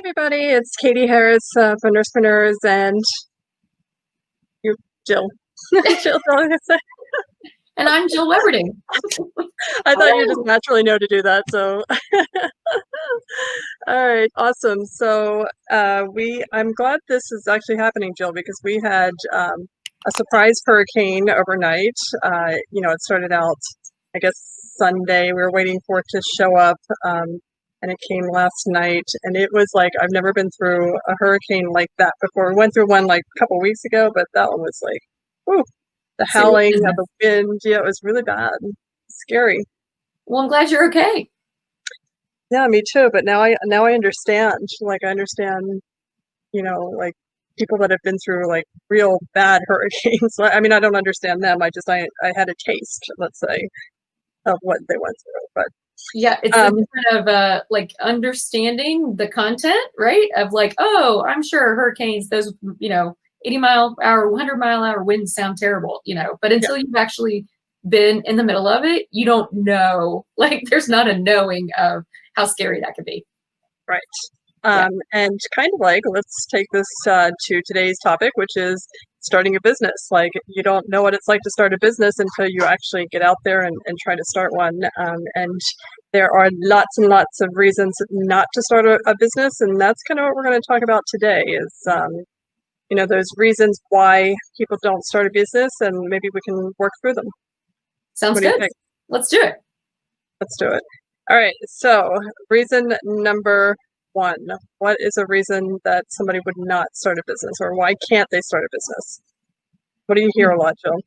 Everybody, it's Catie Harris for Nursepreneurs and you, Jill. Jill, And I'm Jill Weberding. I thought you just naturally know to do that, so. All right, awesome. So I'm glad this is actually happening, Jill, because we had a surprise hurricane overnight. It started out, I guess, Sunday. We were waiting for it to show up. And it came last night, and it was like I've never been through a hurricane like that before. We went through one like a couple weeks ago, but that one was like, whew, the howling of the wind. Yeah, it was really bad, scary. Well, I'm glad you're okay. Yeah, me too. But now I understand. Like I understand, like people that have been through like real bad hurricanes. I mean, I don't understand them. I had a taste, let's say, of what they went through, but. Yeah, it's kind of like understanding the content, right? Of like, oh, I'm sure hurricanes, those 80-mile-hour, 100-mile-hour winds sound terrible, but until you've actually been in the middle of it, you don't know. Like, there's not a knowing of how scary that could be. Right. And kind of like, let's take this to today's topic, which is starting a business. Like, you don't know what it's like to start a business until you actually get out there and try to start one. And there are lots and lots of reasons not to start a business. And that's kind of what we're going to talk about today is, those reasons why people don't start a business, and maybe we can work through them. Sounds good. Let's do it. Let's do it. All right. So reason number one, what is a reason that somebody would not start a business, or why can't they start a business? What do you hear a lot, Jill?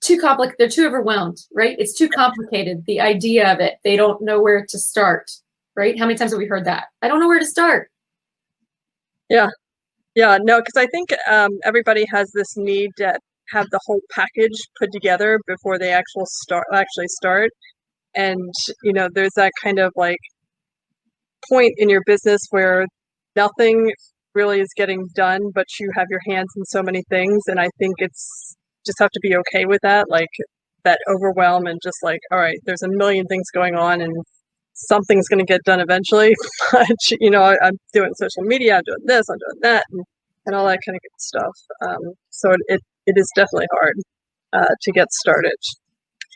Too complicated. They're too overwhelmed, right? It's too complicated. The idea of it, they don't know where to start, right? How many times have we heard that? I don't know where to start. Yeah, no, because I think everybody has this need to have the whole package put together before they actually start. And there's that kind of like point in your business where nothing really is getting done, but you have your hands in so many things. And I think it's just have to be okay with that, like that overwhelm and just like, all right, there's a million things going on and something's going to get done eventually. But, I'm doing social media, I'm doing this, I'm doing that, and all that kind of good stuff. So it is definitely hard to get started.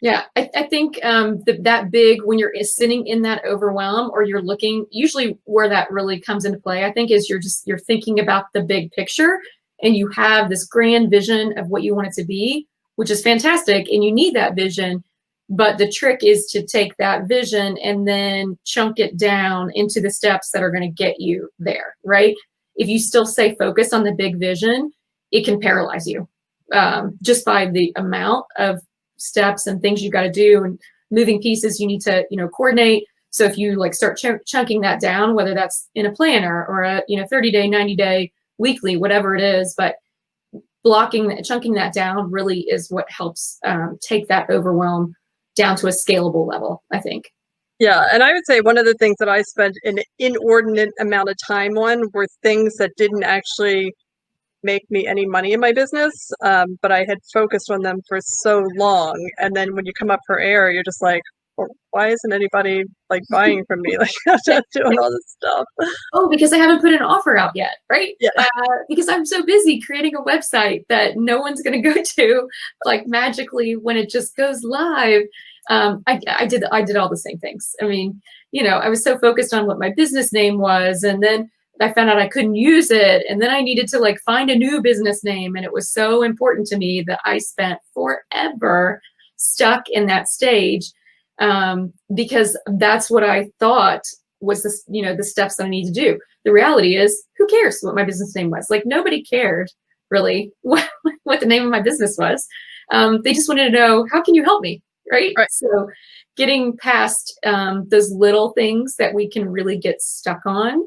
Yeah, I think that big, when you're sitting in that overwhelm or you're looking, usually where that really comes into play, I think, is you're thinking about the big picture and you have this grand vision of what you want it to be, which is fantastic. And you need that vision. But the trick is to take that vision and then chunk it down into the steps that are going to get you there, right? If you still stay focused on the big vision, it can paralyze you just by the amount of steps and things you got to do and moving pieces you need to coordinate. So if you like start chunking that down, whether that's in a planner or a 30-day, 90-day, weekly, whatever it is, but chunking that down really is what helps take that overwhelm down to a scalable level, I think. Yeah, and I would say one of the things that I spent an inordinate amount of time on were things that didn't actually make me any money in my business, but I had focused on them for so long, and then when you come up for air, you're just like, well, why isn't anybody like buying from me? Like, I'm not doing all this stuff. Oh, because I haven't put an offer out yet, right? Yeah. Because I'm so busy creating a website that no one's going to go to, like magically when it just goes live. I did all the same things. I mean, I was so focused on what my business name was, and then I found out I couldn't use it, and then I needed to like find a new business name, and it was so important to me that I spent forever stuck in that stage because that's what I thought was the steps that I need to do. The reality is, who cares what my business name was? Like, nobody cared really what the name of my business was. They just wanted to know, how can you help me? Right. So getting past those little things that we can really get stuck on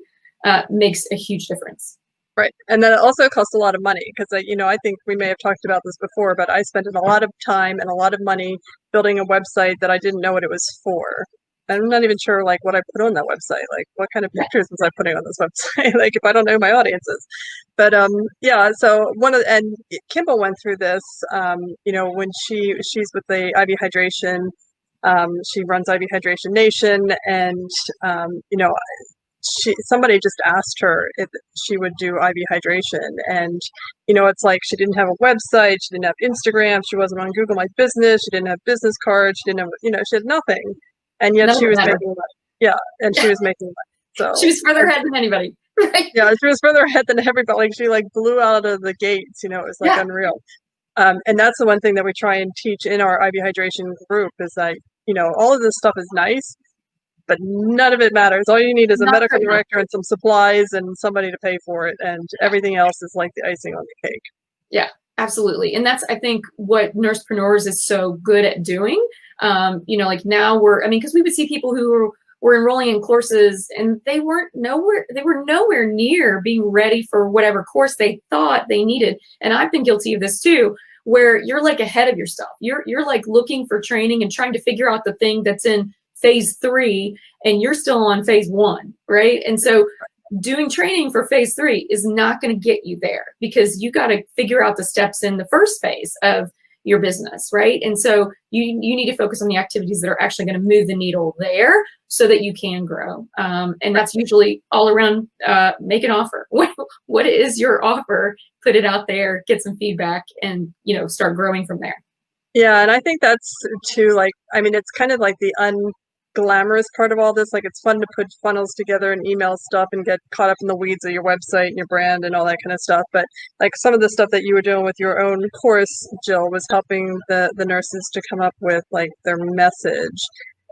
makes a huge difference. Right. And then it also costs a lot of money because, I think we may have talked about this before, but I spent a lot of time and a lot of money building a website that I didn't know what it was for. I'm not even sure like what I put on that website, like what kind of pictures was I putting on this website, like if I don't know who my audience is. But yeah, so and Kimball went through this, when she's with the IV Hydration, she runs IV Hydration Nation, and somebody just asked her if she would do IV hydration, and it's like she didn't have a website, she didn't have Instagram, she wasn't on Google My Business, she didn't have business cards, she didn't have, she had nothing, and yet None she of it was mattered. making money. Yeah, and she was making money. So She was further ahead than anybody. Right? yeah, she was further ahead than everybody. Like she blew out of the gates. It was like unreal. And that's the one thing that we try and teach in our IV hydration group is that all of this stuff is nice, but none of it matters. All you need is a Not medical right now. director and some supplies and somebody to pay for it, and everything else is like the icing on the cake. Yeah, absolutely. And that's, I think, what Nursepreneurs is so good at doing. Like now because we would see people who were enrolling in courses and they were nowhere near being ready for whatever course they thought they needed. And I've been guilty of this too, where you're like ahead of your stuff. You're like looking for training and trying to figure out the thing that's in phase 3 and you're still on phase 1, right? And so doing training for phase 3 is not going to get you there because you got to figure out the steps in the first phase of your business, right? And so you need to focus on the activities that are actually going to move the needle there so that you can grow. And that's usually all around make an offer. What is your offer? Put it out there, get some feedback, and start growing from there. Yeah, and I think that's too, it's kind of like the unglamorous part of all this. Like, it's fun to put funnels together and email stuff and get caught up in the weeds of your website and your brand and all that kind of stuff. But like some of the stuff that you were doing with your own course, Jill, was helping the nurses to come up with like their message.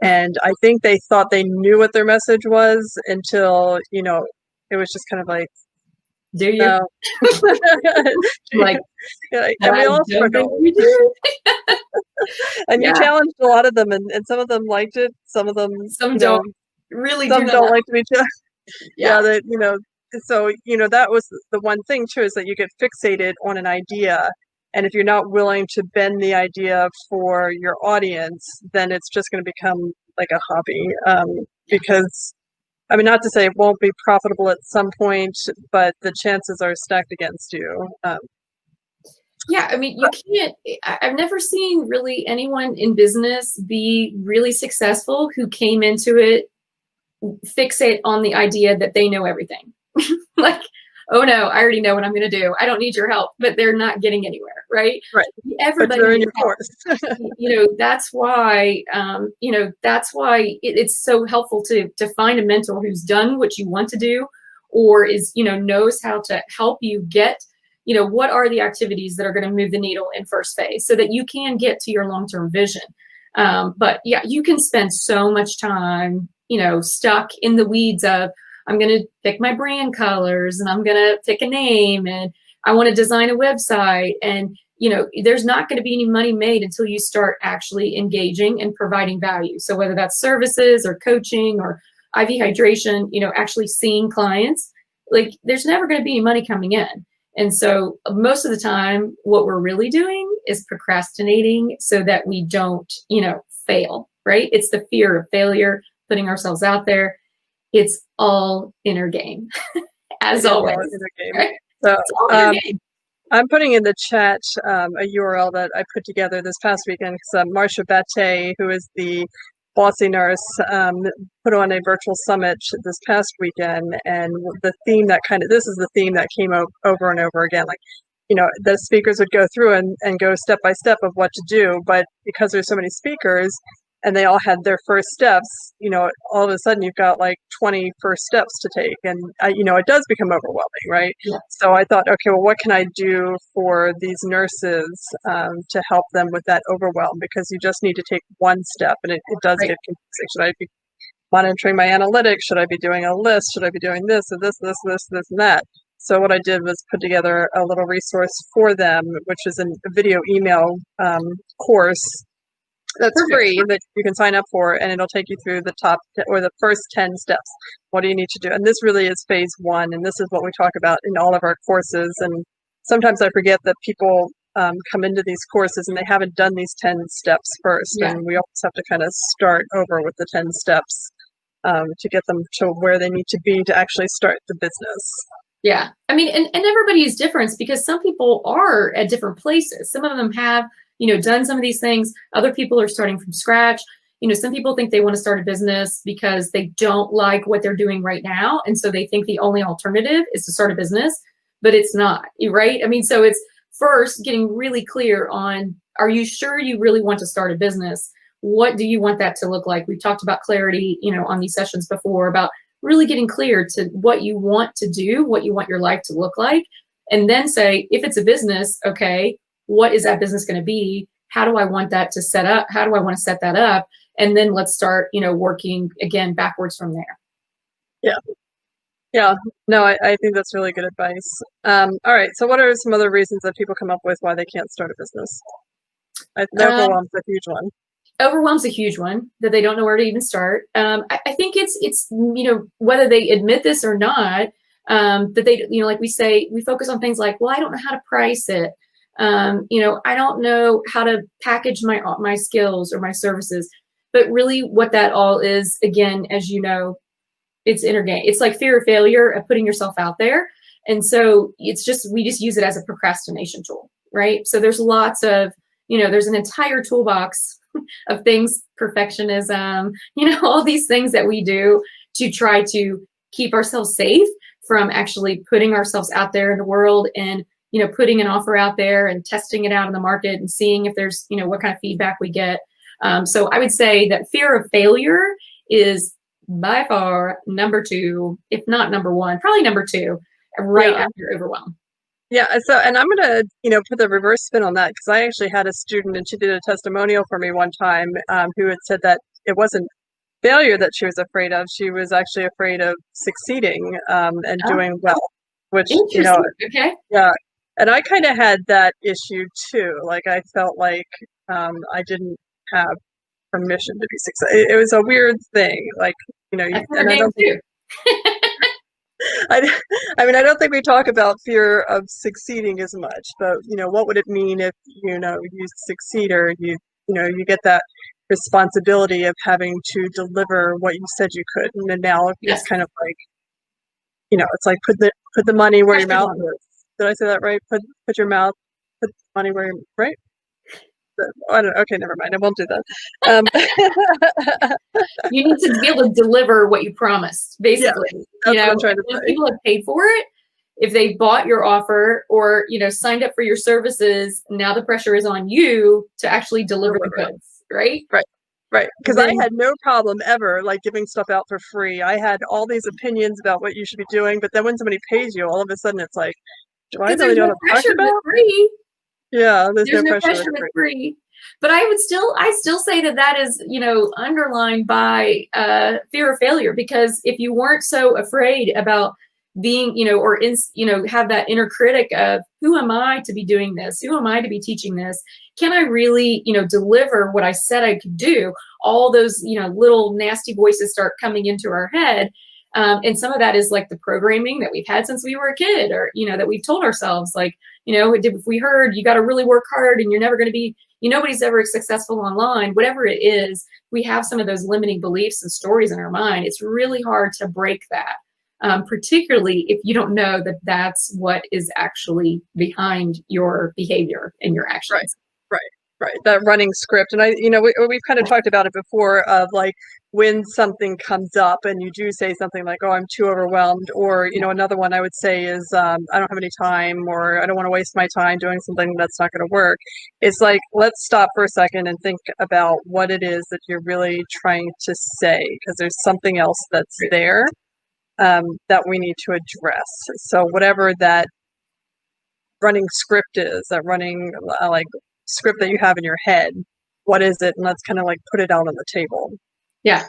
And I think they thought they knew what their message was until, it was just kind of like, do you? No. Like, and we all struggle. And you challenged a lot of them, and some of them liked it. Some of them, don't really. Some don't like to be challenged. Yeah, So that was the one thing too, is that you get fixated on an idea, and if you're not willing to bend the idea for your audience, then it's just going to become like a hobby. Because not to say it won't be profitable at some point, but the chances are stacked against you. Yeah, you can't. I've never seen really anyone in business be really successful who came into it fixate on the idea that they know everything. Like, oh no, I already know what I'm going to do. I don't need your help, but they're not getting anywhere, right? Right. Everybody in your course. That's why, it's so helpful to find a mentor who's done what you want to do, or is, knows how to help you get, what are the activities that are going to move the needle in first phase so that you can get to your long-term vision. But yeah, you can spend so much time, stuck in the weeds of, I'm going to pick my brand colors and I'm going to pick a name and I want to design a website. And, there's not going to be any money made until you start actually engaging and providing value. So whether that's services or coaching or IV hydration, actually seeing clients, like there's never going to be any money coming in. And so most of the time, what we're really doing is procrastinating so that we don't, fail, right? It's the fear of failure, putting ourselves out there. It's all inner game, as always. Right? So I'm putting in the chat a URL that I put together this past weekend because Marcia Bate, who is the Bossy Nurse, put on a virtual summit this past weekend, and the theme this is the theme that came over and over again. Like, the speakers would go through and go step by step of what to do, but because there's so many speakers and they all had their first steps, all of a sudden you've got like 20 first steps to take, and it does become overwhelming, right? Yeah. So I thought, okay, well, what can I do for these nurses to help them with that overwhelm? Because you just need to take one step, and it does get confusing. Should I be monitoring my analytics? Should I be doing a list? Should I be doing this and this, and that? So what I did was put together a little resource for them, which is a video email course that's free that you can sign up for, and it'll take you through the top or the first 10 steps. What do you need to do? And this really is phase 1, and this is what we talk about in all of our courses. And sometimes I forget that people come into these courses and they haven't done these 10 steps first, and we always have to kind of start over with the 10 steps to get them to where they need to be to actually start the business. Yeah, and everybody is different because some people are at different places. Some of them have, done some of these things. Other people are starting from scratch. some people think they want to start a business because they don't like what they're doing right now. And so they think the only alternative is to start a business, but it's not, right? I mean, so it's first getting really clear on, are you sure you really want to start a business? What do you want that to look like? We've talked about clarity, on these sessions before, about really getting clear to what you want to do, what you want your life to look like. And then say, if it's a business, okay, what is that business going to be? How do I want that to set up? How do I want to set that up? And then let's start, working again backwards from there. Yeah. Yeah. No, I think that's really good advice. All right. So what are some other reasons that people come up with why they can't start a business? Overwhelm's a huge one. Overwhelm's a huge one, that they don't know where to even start. I think it's whether they admit this or not, that they, like we say, we focus on things like, well, I don't know how to price it. I don't know how to package my skills or my services. But really what that all is, again, as you know, it's intergame. It's like fear of failure, of putting yourself out there. And so we just use it as a procrastination tool, right? So there's lots of, there's an entire toolbox of things, perfectionism, all these things that we do to try to keep ourselves safe from actually putting ourselves out there in the world and, putting an offer out there and testing it out in the market and seeing if there's, what kind of feedback we get. So I would say that fear of failure is by far number 2, if not number 1, probably number 2, right after overwhelm. Yeah. So, and I'm going to, put the reverse spin on that, because I actually had a student, and she did a testimonial for me one time, who had said that it wasn't failure that she was afraid of. She was actually afraid of succeeding and doing well, which, Okay. Yeah. And I kind of had that issue too. Like, I felt like I didn't have permission to be successful. It was a weird thing. Like, and I don't think, I mean, I don't think we talk about fear of succeeding as much, but what would it mean if you succeed, or you get that responsibility of having to deliver what you said you could, and then now it's kind of like, it's like put the money where your mouth is. Did I say that right? Put the money where your right. I don't. Okay, never mind. I won't do that. You need to be able to deliver what you promised, basically. That's what I'm trying to say. If people have paid for it, if they bought your offer or signed up for your services, now the pressure is on you to actually deliver the goods, right? Right. Because I had no problem ever like giving stuff out for free. I had all these opinions about what you should be doing, but then when somebody pays you, all of a sudden it's like, do I really know what to talk about? Free. Yeah, there's no pressure with free. But I still say that is, underlined by fear of failure, because if you weren't so afraid about being, have that inner critic of, who am I to be doing this? Who am I to be teaching this? Can I really, deliver what I said I could do? All those, little nasty voices start coming into our head. And some of that is like the programming that we've had since we were a kid, or, that we've told ourselves, like, if we heard you got to really work hard and you're never going to be, nobody's ever successful online, whatever it is, we have some of those limiting beliefs and stories in our mind. It's really hard to break that, particularly if you don't know that that's what is actually behind your behavior and your actions. Right. That running script. And we've kind of talked about it before, of like, when something comes up and you do say something like, oh, I'm too overwhelmed, or, another one I would say is, I don't have any time, or I don't want to waste my time doing something that's not going to work. It's like, let's stop for a second and think about what it is that you're really trying to say, because there's something else that's there that we need to address. So whatever that running script is, that running script that you have in your head, what is it? And let's kind of like put it out on the table. Yeah.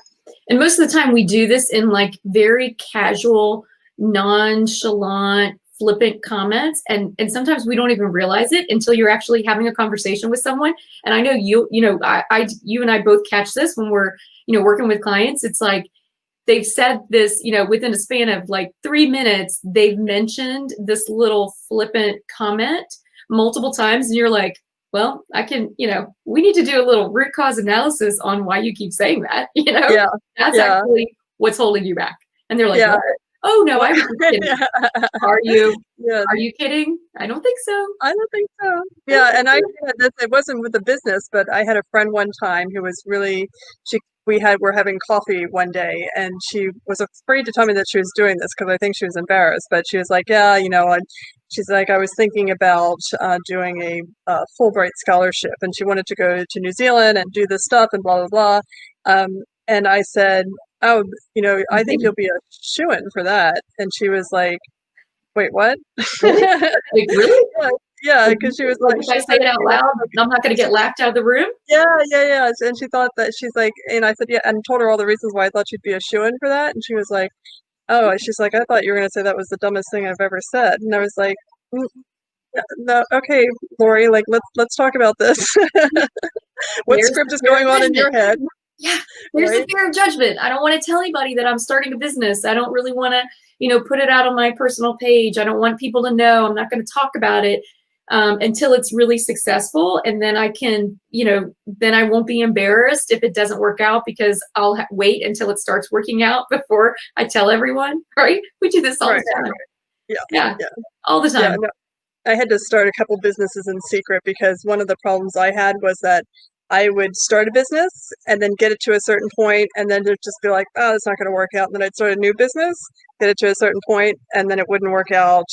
And most of the time we do this in like very casual, nonchalant, flippant comments. And sometimes we don't even realize it until you're actually having a conversation with someone. And I know you and I both catch this when we're, working with clients. It's like, they've said this, within a span of like 3 minutes, they've mentioned this little flippant comment multiple times. And you're like, well, I can, we need to do a little root cause analysis on why you keep saying that, that's actually what's holding you back. And they're like, what? Oh no, I was just kidding. Yeah. Are you? Yeah. Are you kidding? I don't think so. I don't think so. Yeah, and I had this, it wasn't with the business, but I had a friend one time who was really she were having coffee one day and she was afraid to tell me that she was doing this because I think she was embarrassed, but she was like, yeah, she's like, I was thinking about doing a Fulbright scholarship and she wanted to go to New Zealand and do this stuff and blah blah blah. And I said, oh, I think you'll be a shoo-in for that. And she was like, wait, what? Really? Like, really? Yeah, because she was Like, like, if I say it out loud, I'm not going to get laughed out of the room? yeah, yeah, yeah. And she thought that she's like, and I said, yeah, and told her all the reasons why I thought she'd be a shoo-in for that. And she was like, oh, she's like, I thought you were going to say that was the dumbest thing I've ever said. And I was like, "Mm, no, okay, Lori, like, let's talk about this. What There's script the is fear of going on in your judgment. head? Yeah, there's the Right? fear of judgment. I don't want to tell anybody that I'm starting a business. I don't really want to, put it out on my personal page. I don't want people to know. I'm not going to talk about it until it's really successful. And then I can, then I won't be embarrassed if it doesn't work out because I'll wait until it starts working out before I tell everyone, right? We do this all Right. the time. Right. Yeah. Yeah, Yeah. all the Yeah. time. No, I had to start a couple businesses in secret because one of the problems I had was that I would start a business and then get it to a certain point and then it'd just be like, oh, it's not going to work out. And then I'd start a new business, get it to a certain point, and then it wouldn't work out.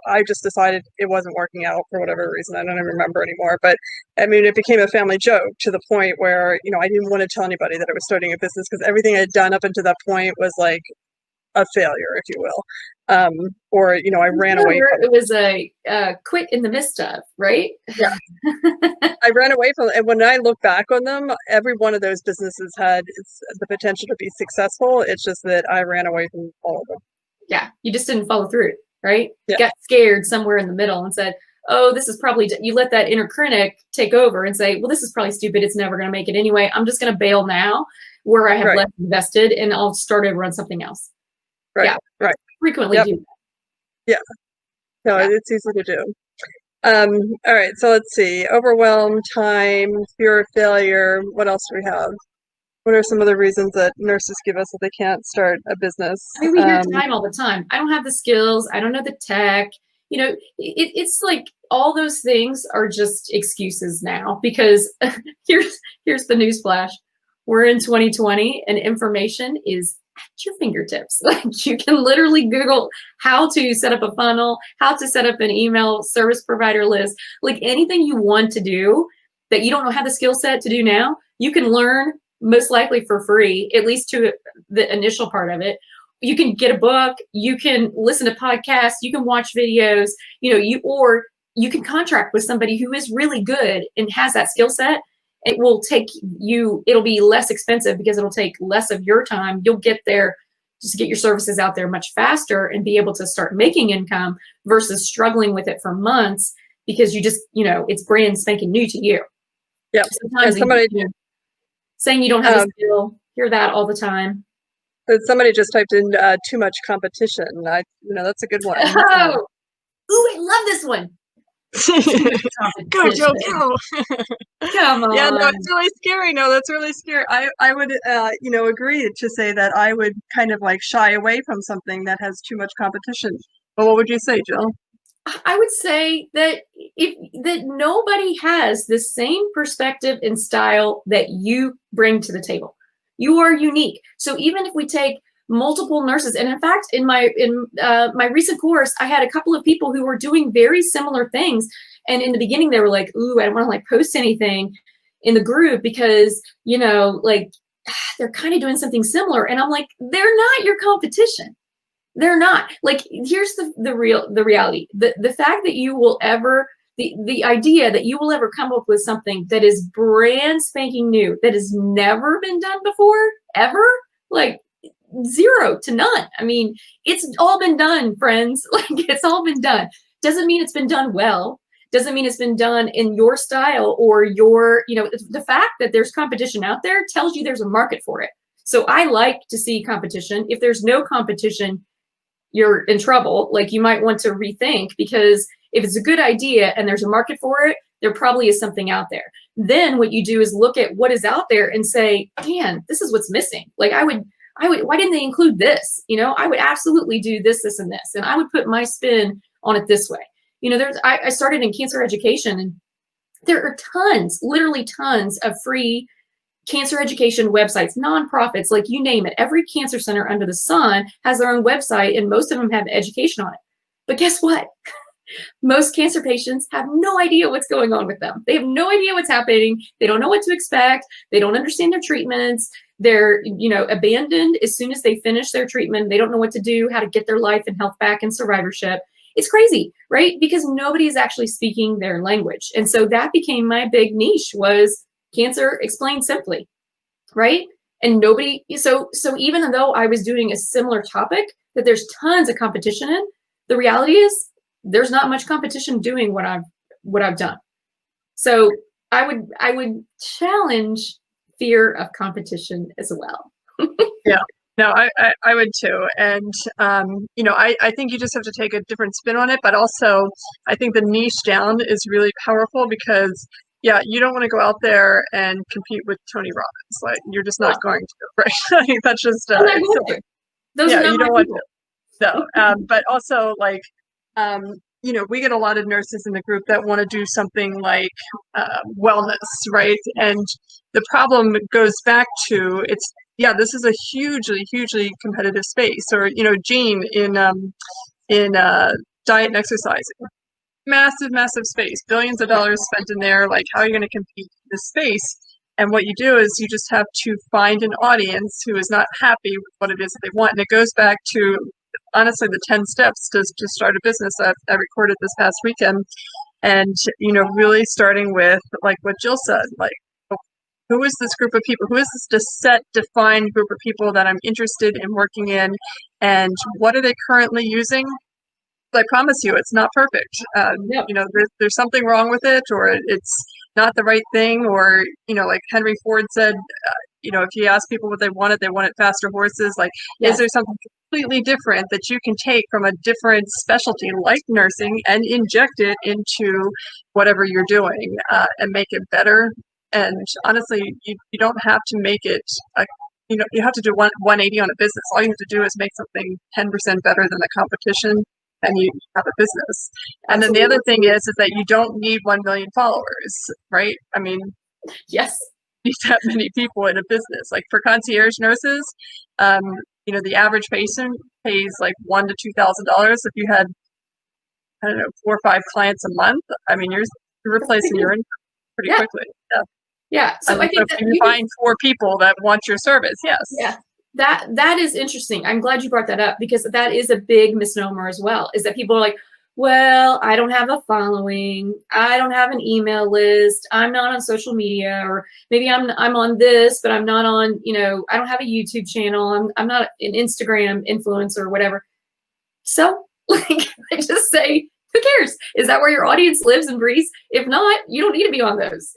I just decided it wasn't working out for whatever reason. I don't even remember anymore. But I mean, it became a family joke to the point where, I didn't want to tell anybody that I was starting a business because everything I'd done up until that point was like a failure, if you will. Or I ran away from it. Was a quit in the midst of, right? Yeah. I ran away from it. And when I look back on them, every one of those businesses had the potential to be successful. It's just that I ran away from all of them. Yeah, you just didn't follow through, right? Yeah. Got scared somewhere in the middle and said, oh, this is probably, you let that inner critic take over and say, well, this is probably stupid. It's never going to make it anyway. I'm just going to bail now where I have less invested and I'll start over on something else. Right. Yeah. Right. Frequently do that. Yeah. No, it's easy to do. All right, so let's see. Overwhelm, time, fear of failure. What else do we have? What are some of the reasons that nurses give us that they can't start a business? I mean, we hear time all the time. I don't have the skills. I don't know the tech. It's like all those things are just excuses now because here's the news flash. We're in 2020 and information is at your fingertips. Like you can literally Google how to set up a funnel, how to set up an email service provider list, like anything you want to do that you don't know how the skill set to do now, you can learn most likely for free, at least to the initial part of it. You can get a book, you can listen to podcasts, you can watch videos, or you can contract with somebody who is really good and has that skill set. It will take you, it'll be less expensive because it'll take less of your time. You'll get there, just get your services out there much faster and be able to start making income versus struggling with it for months because you just, it's brand spanking new to you. Yeah. Sometimes saying you don't have a skill, hear that all the time. Somebody just typed in too much competition. That's a good one. Oh, ooh, I love this one. Go, Joe, go. Come on. Yeah, no, it's really scary. No, that's really scary. I would, agree to say that I would kind of like shy away from something that has too much competition. But what would you say, Jill? I would say that that nobody has the same perspective and style that you bring to the table. You are unique. So even if we take multiple nurses, and in fact, in my recent course, I had a couple of people who were doing very similar things. And in the beginning, they were like, "Ooh, I don't want to post anything in the group because they're kind of doing something similar." And I'm like, "They're not your competition. They're not." Like, here's the reality. The fact that you will ever the idea that you will ever come up with something that is brand spanking new, that has never been done before, ever, like 0 to none. I mean, it's all been done, friends. Like it's all been done. Doesn't mean it's been done well. Doesn't mean it's been done in your style or your, the fact that there's competition out there tells you there's a market for it. So I like to see competition. If there's no competition, you're in trouble. Like you might want to rethink because if it's a good idea and there's a market for it, there probably is something out there. Then what you do is look at what is out there and say, man, this is what's missing. Like I why didn't they include this? I would absolutely do this, this, and this. And I would put my spin on it this way. I started in cancer education, and there are tons, literally tons of free cancer education websites, nonprofits, like you name it. Every cancer center under the sun has their own website, and most of them have education on it. But guess what? Most cancer patients have no idea what's going on with them. They have no idea what's happening. They don't know what to expect. They don't understand their treatments. They're, abandoned as soon as they finish their treatment. They don't know what to do, how to get their life and health back and survivorship. It's crazy, right? Because nobody is actually speaking their language. And so that became my big niche, was cancer explained simply, right? And nobody, so even though I was doing a similar topic that there's tons of competition in, the reality is there's not much competition doing what I've done. So I would challenge fear of competition as well. Yeah, no, I would too. And, I think you just have to take a different spin on it, but also I think the niche down is really powerful because, yeah, you don't want to go out there and compete with Tony Robbins. Like, you're just not going to, right? I think that's just, I'm not going to. Those are not you don't my want to. No, but also like, we get a lot of nurses in the group that want to do something like wellness, right? And the problem goes back to this is a hugely, hugely competitive space. Or, Gene in diet and exercising, massive, massive space, billions of dollars spent in there. Like, how are you going to compete in this space? And what you do is you just have to find an audience who is not happy with what it is that they want. And it goes back to, honestly, the 10 steps to start a business that I recorded this past weekend. And, really starting with, like what Jill said, like, who is this group of people? Who is this defined group of people that I'm interested in working in? And what are they currently using? I promise you, it's not perfect. There's something wrong with it, or it's not the right thing, or, like Henry Ford said, if you ask people what they wanted faster horses. Like, Yes. Is there something completely different that you can take from a different specialty like nursing and inject it into whatever you're doing and make it better? And honestly, you don't have to make it you have to do 180 on a business. All you have to do is make something 10% better than the competition, and you have a business. And then the other thing is that you don't need 1 million followers, right? I mean, yes, you need that many people in a business. Like, for concierge nurses, the average patient pays like $1,000 to $2,000. If you had, I don't know, 4 or 5 clients a month, I mean, you're replacing your income pretty quickly. Yeah. Yeah. So I think if you find 4 people that want your service, yes. Yeah. That is interesting. I'm glad you brought that up, because that is a big misnomer as well, is that people are like, well, I don't have a following, I don't have an email list, I'm not on social media, or maybe I'm on this, but I'm not on, I don't have a YouTube channel, I'm not an Instagram influencer or whatever. So, like, I just say, who cares? Is that where your audience lives and breathes? If not, you don't need to be on those.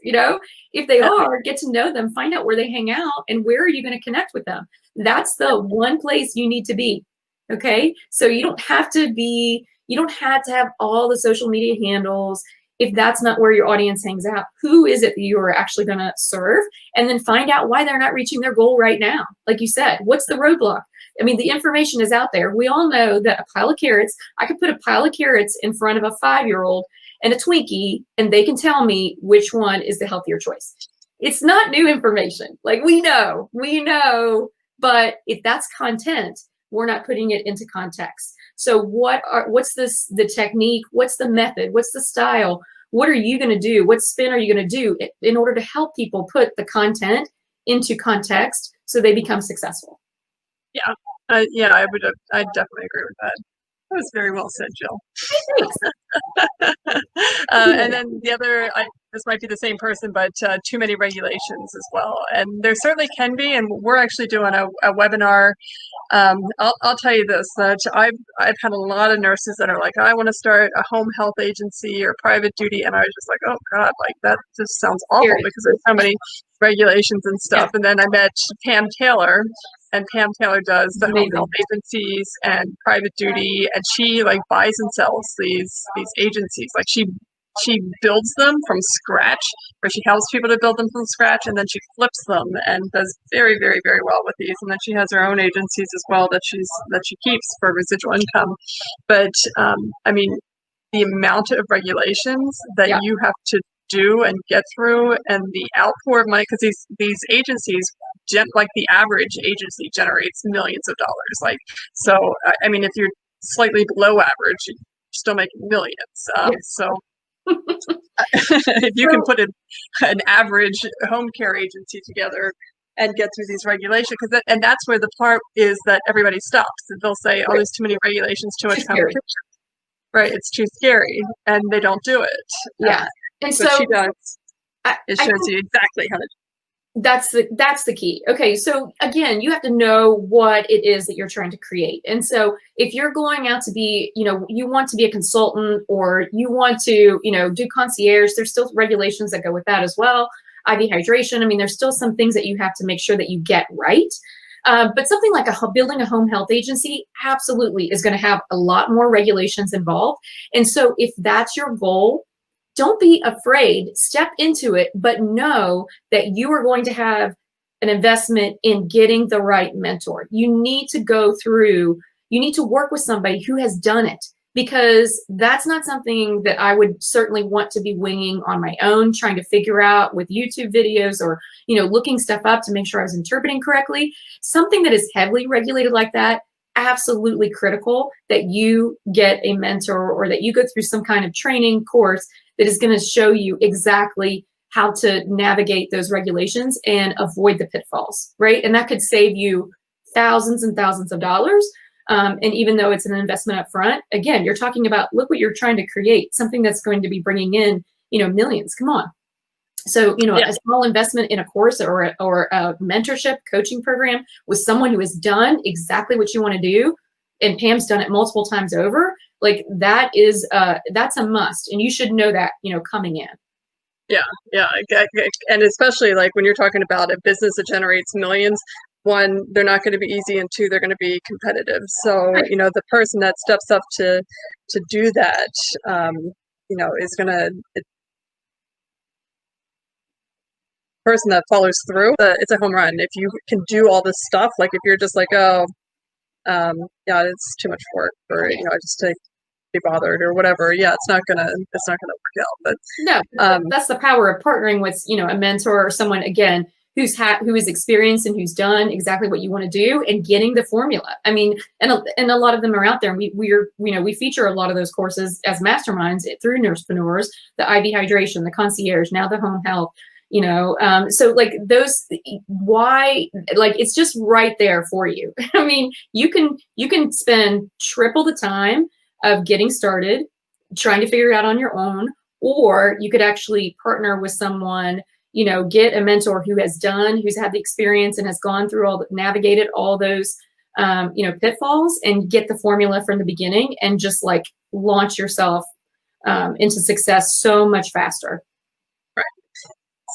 If they are, get to know them, find out where they hang out, and where are you going to connect with them. That's the one place you need to be. Okay. So you don't have to have all the social media handles if that's not where your audience hangs out. Who is it that you are actually going to serve? And then find out why they're not reaching their goal right now. Like you said, what's the roadblock? I mean, the information is out there. We all know that a pile of carrots, I could put a pile of carrots in front of a 5-year-old and a Twinkie, and they can tell me which one is the healthier choice. It's not new information. Like, we know, but if that's content, we're not putting it into context. So what's the technique? What's the method? What's the style? What are you going to do? What spin are you going to do in order to help people put the content into context so they become successful? Yeah. I definitely agree with that. That was very well said, Jill. Thanks. And then the other, this might be the same person, but too many regulations as well. And there certainly can be, and we're actually doing a webinar. I'll tell you this, that I've had a lot of nurses that are like, I want to start a home health agency or private duty. And I was just like, oh God, like, that just sounds awful because there's so many regulations and stuff. Yeah. And then I met Pam Taylor, and Pam Taylor does the home health agencies and private duty, and she like buys and sells these agencies. Like, she she builds them from scratch, or she helps people to build them from scratch, and then she flips them and does very, very, very well with these. And then she has her own agencies as well that she keeps for residual income. But I mean, the amount of regulations that you have to do and get through, and the outpour of money, because these agencies, like the average agency generates millions of dollars. Like, so I mean, if you're slightly below average, you're still making millions. So if you can put an average home care agency together and get through these regulations, and that's where the part is that everybody stops. They'll say, "Oh, there's too many regulations, too much competition." Right, it's too scary, and they don't do it. Yeah, and so she does. It shows you exactly how to. That's the key. Okay, so again, you have to know what it is that you're trying to create. And so if you're going out to be, you want to be a consultant, or you want to, do concierge, there's still regulations that go with that as well. IV hydration. I mean, there's still some things that you have to make sure that you get right. But something like building a home health agency absolutely is going to have a lot more regulations involved. And so if that's your goal, don't be afraid, step into it, but know that you are going to have an investment in getting the right mentor. You need to work with somebody who has done it, because that's not something that I would certainly want to be winging on my own, trying to figure out with YouTube videos, or, looking stuff up to make sure I was interpreting correctly. Something that is heavily regulated like that, absolutely critical that you get a mentor, or that you go through some kind of training course that is going to show you exactly how to navigate those regulations and avoid the pitfalls, right? And that could save you thousands and thousands of dollars. And even though it's an investment up front, again, you're talking about, look what you're trying to create, something that's going to be bringing in, millions. Come on. So, a small investment in a course or a mentorship coaching program with someone who has done exactly what you want to do, and Pam's done it multiple times over, like that's a must. And you should know that, coming in. Yeah. And especially like when you're talking about a business that generates millions, one, they're not going to be easy, and two, they're going to be competitive. So, the person that steps up to do that, is going to, person that follows through, it's a home run. If you can do all this stuff, like if you're just like, oh, it's too much work, or, I just take be bothered or whatever, it's not gonna work out. But no, that's the power of partnering with a mentor, or someone, again, who is experienced and who's done exactly what you want to do, and getting the formula. I mean, and a lot of them are out there, and we feature a lot of those courses as masterminds through Nursepreneurs, the IV hydration, the concierge, now the home health. So like those, why, like, it's just right there for you. I mean, you can spend triple the time of getting started, trying to figure it out on your own, or you could actually partner with someone, get a mentor who's had the experience and has gone through navigated all those, pitfalls, and get the formula from the beginning, and just like launch yourself into success so much faster. Right.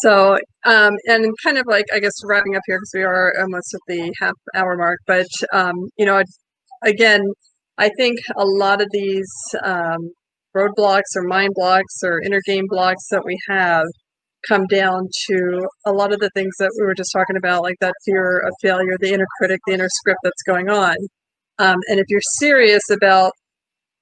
So, and kind of like, I guess, wrapping up here, because we are almost at the half-hour mark, but, again, I think a lot of these roadblocks or mind blocks or inner game blocks that we have come down to a lot of the things that we were just talking about, like that fear of failure, the inner critic, the inner script that's going on. And if you're serious about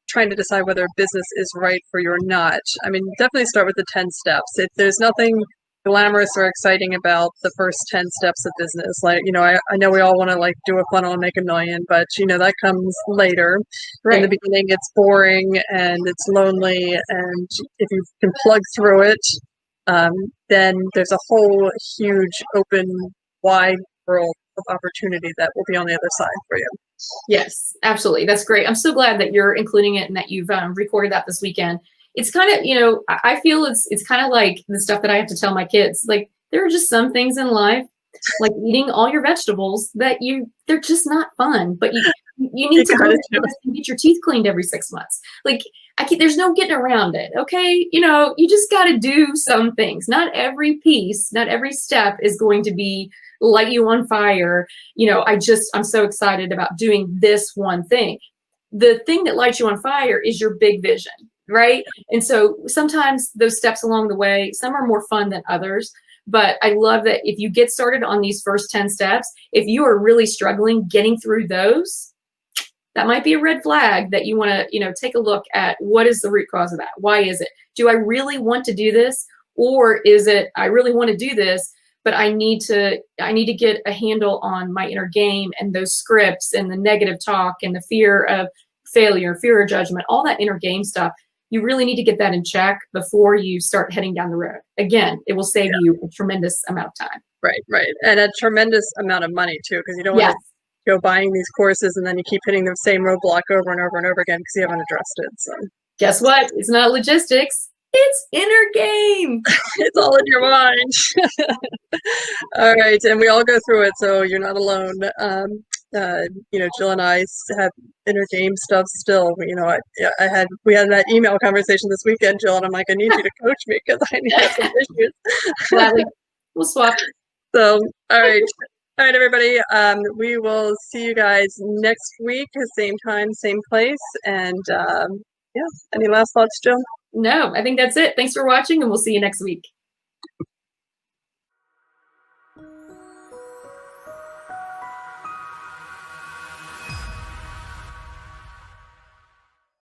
trying to decide whether a business is right for you or not, I mean, definitely start with the 10 steps. There's nothing glamorous or exciting about the first 10 steps of business. Like, I know we all want to like do a funnel and make $1 million, but that comes later. Right. In the beginning, it's boring and it's lonely. And if you can plug through it, then there's a whole huge, open, wide world of opportunity that will be on the other side for you. Yes, absolutely. That's great. I'm so glad that you're including it and that you've recorded that this weekend. It's kind of, I feel it's kind of like the stuff that I have to tell my kids. Like, there are just some things in life, like eating all your vegetables, that they're just not fun. But you need to go and get your teeth cleaned every 6 months. Like, there's no getting around it. Okay, you just got to do some things. Not every piece, not every step is going to be light you on fire. I'm so excited about doing this one thing. The thing that lights you on fire is your big vision. right? And so sometimes those steps along the way, some are more fun than others. But I love that if you get started on these first 10 steps, if you are really struggling getting through those, that might be a red flag that you want to, take a look at. What is the root cause of that? Why is it? Do I really want to do this? Or is it, I really want to do this, but I need to get a handle on my inner game and those scripts and the negative talk and the fear of failure, fear of judgment, all that inner game stuff. You really need to get that in check before you start heading down the road. Again, it will save you a tremendous amount of time. Right. And a tremendous amount of money too, because you don't want to go buying these courses and then you keep hitting the same roadblock over and over and over again because you haven't addressed it. So guess what? It's not logistics. It's inner game. It's all in your mind. All right, and we all go through it, so you're not alone. Jill and I have inner game stuff still. We had that email conversation this weekend, Jill, and I'm like, I need you to coach me because I have some issues. Gladly. We'll swap. So, all right, everybody. We will see you guys next week, same time, same place, and any last thoughts, Jill? No, I think that's it. Thanks for watching, and we'll see you next week.